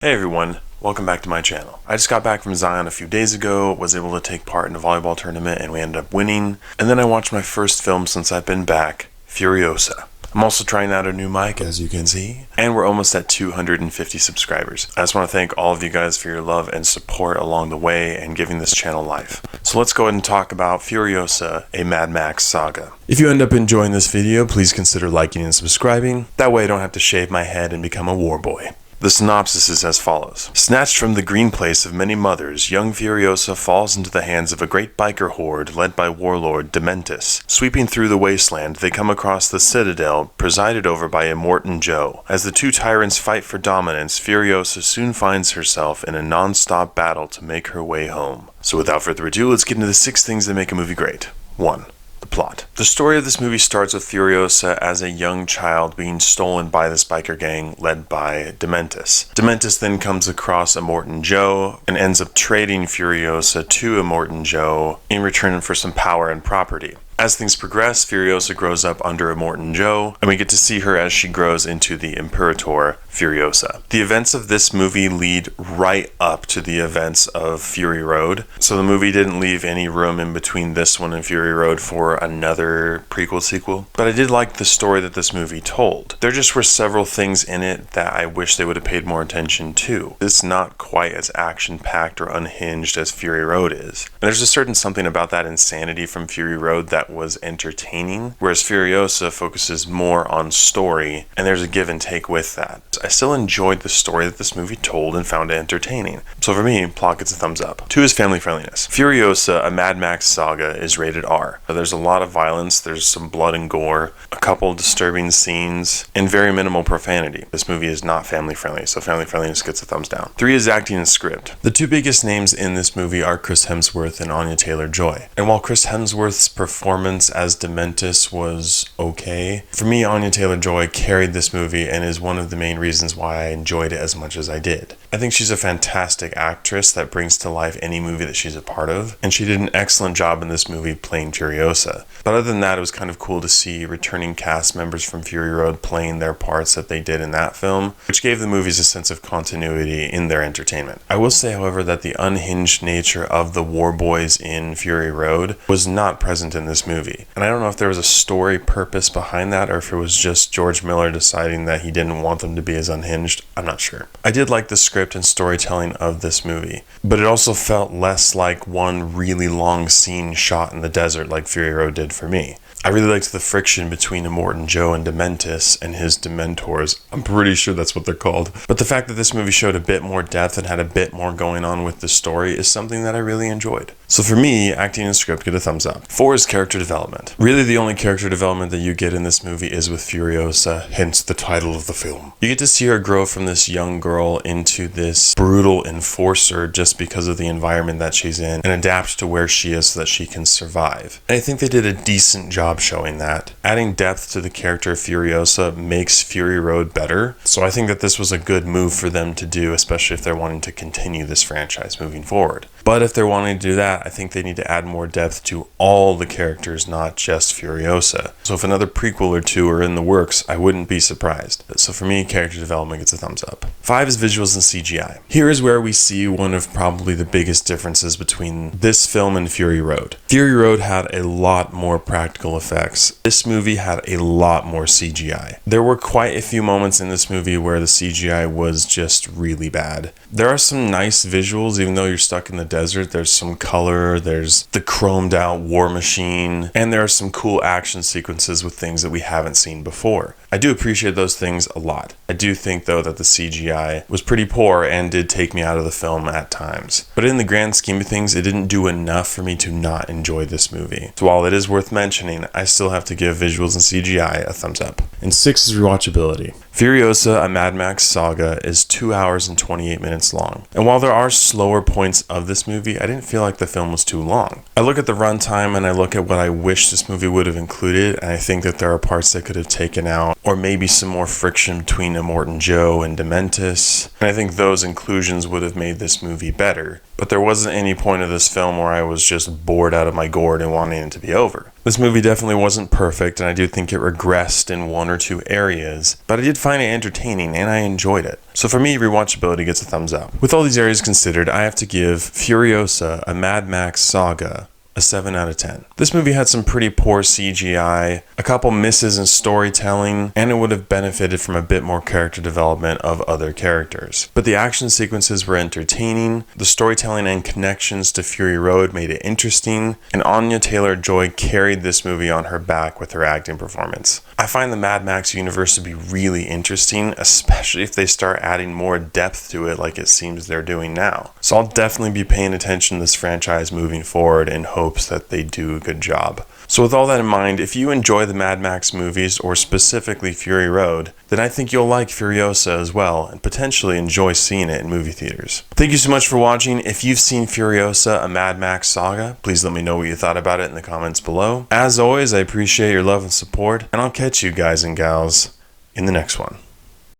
Hey everyone, welcome back to my channel. I just got back from Zion a few days ago, was able to take part in a volleyball tournament, and we ended up winning. And then I watched my first film since I've been back, Furiosa. I'm also trying out a new mic, as you can see, and we're almost at 250 subscribers. I just want to thank all of you guys for your love and support along the way and giving this channel life. So let's go ahead and talk about Furiosa, a Mad Max saga. If you end up enjoying this video, please consider liking and subscribing. That way I don't have to shave my head and become a war boy. The synopsis is as follows. Snatched from the green place of many mothers, young Furiosa falls into the hands of a great biker horde led by warlord Dementis. Sweeping through the wasteland, they come across the Citadel, presided over by Immortan Joe. As the two tyrants fight for dominance, Furiosa soon finds herself in a non-stop battle to make her way home. So without further ado, let's get into the 6 things that make a movie great. 1. The plot. The story of this movie starts with Furiosa as a young child being stolen by this biker gang led by Dementis. Dementis then comes across Immortan Joe and ends up trading Furiosa to Immortan Joe in return for some power and property. As things progress, Furiosa grows up under Immortan Joe, and we get to see her as she grows into the Imperator, Furiosa. The events of this movie lead right up to the events of Fury Road, so the movie didn't leave any room in between this one and Fury Road for another prequel sequel. But I did like the story that this movie told. There just were several things in it that I wish they would have paid more attention to. It's not quite as action-packed or unhinged as Fury Road is. And there's a certain something about that insanity from Fury Road that was entertaining, whereas Furiosa focuses more on story, and there's a give and take with that. I still enjoyed the story that this movie told and found it entertaining. So for me, plot gets a thumbs up. 2 is family friendliness. Furiosa, a Mad Max saga, is rated R. There's a lot of violence, there's some blood and gore, a couple disturbing scenes, and very minimal profanity. This movie is not family friendly, so family friendliness gets a thumbs down. 3 is acting and script. The 2 biggest names in this movie are Chris Hemsworth and Anya Taylor-Joy. And while Chris Hemsworth's performance as Dementis was okay, for me, Anya Taylor-Joy carried this movie and is one of the main reasons why I enjoyed it as much as I did. I think she's a fantastic actress that brings to life any movie that she's a part of, and she did an excellent job in this movie playing Furiosa. But other than that, it was kind of cool to see returning cast members from Fury Road playing their parts that they did in that film, which gave the movies a sense of continuity in their entertainment. I will say, however, that the unhinged nature of the war boys in Fury Road was not present in this movie. And I don't know if there was a story purpose behind that or if it was just George Miller deciding that he didn't want them to be as unhinged. I'm not sure. I did like the script and storytelling of this movie, but it also felt less like one really long scene shot in the desert like Fury Road did for me. I really liked the friction between Immortan Joe and Dementis and his Dementors. I'm pretty sure that's what they're called. But the fact that this movie showed a bit more depth and had a bit more going on with the story is something that I really enjoyed. So for me, acting and script get a thumbs up. 4 is character development. Really the only character development that you get in this movie is with Furiosa, hence the title of the film. You get to see her grow from this young girl into this brutal enforcer just because of the environment that she's in and adapt to where she is so that she can survive. And I think they did a decent job showing that. Adding depth to the character of Furiosa makes Fury Road better, so I think that this was a good move for them to do, especially if they're wanting to continue this franchise moving forward. But if they're wanting to do that, I think they need to add more depth to all the characters, not just Furiosa. So if another prequel or 2 are in the works, I wouldn't be surprised. So for me, character development gets a thumbs up. 5 is visuals and CGI. Here is where we see one of probably the biggest differences between this film and Fury Road. Fury Road had a lot more practical effects. This movie had a lot more CGI. There were quite a few moments in this movie where the CGI was just really bad. There are some nice visuals, even though you're stuck in the desert. There's some color, there's the chromed out war machine, and there are some cool action sequences with things that we haven't seen before. I do appreciate those things a lot. I do think though that the CGI was pretty poor and did take me out of the film at times. But in the grand scheme of things, it didn't do enough for me to not enjoy this movie. So while it is worth mentioning, I still have to give visuals and CGI a thumbs up. And 6 is rewatchability. Furiosa, a Mad Max saga, is 2 hours and 28 minutes long. And while there are slower points of this movie, I didn't feel like the film was too long. I look at the runtime and I look at what I wish this movie would have included, and I think that there are parts that could have taken out, or maybe some more friction between Immortan Joe and Dementis. And I think those inclusions would have made this movie better. But there wasn't any point of this film where I was just bored out of my gourd and wanting it to be over. This movie definitely wasn't perfect, and I do think it regressed in one or two areas, but I did find it entertaining and I enjoyed it. So for me, rewatchability gets a thumbs up. With all these areas considered, I have to give Furiosa, a Mad Max Saga, a 7 out of 10. This movie had some pretty poor CGI, a couple misses in storytelling, and it would have benefited from a bit more character development of other characters. But the action sequences were entertaining, the storytelling and connections to Fury Road made it interesting, and Anya Taylor-Joy carried this movie on her back with her acting performance. I find the Mad Max universe to be really interesting, especially if they start adding more depth to it like it seems they're doing now. So I'll definitely be paying attention to this franchise moving forward in hopes that they do a good job. So with all that in mind, if you enjoy the Mad Max movies, or specifically Fury Road, then I think you'll like Furiosa as well, and potentially enjoy seeing it in movie theaters. Thank you so much for watching. If you've seen Furiosa, a Mad Max Saga, please let me know what you thought about it in the comments below. As always, I appreciate your love and support, and I'll catch you guys and gals in the next one.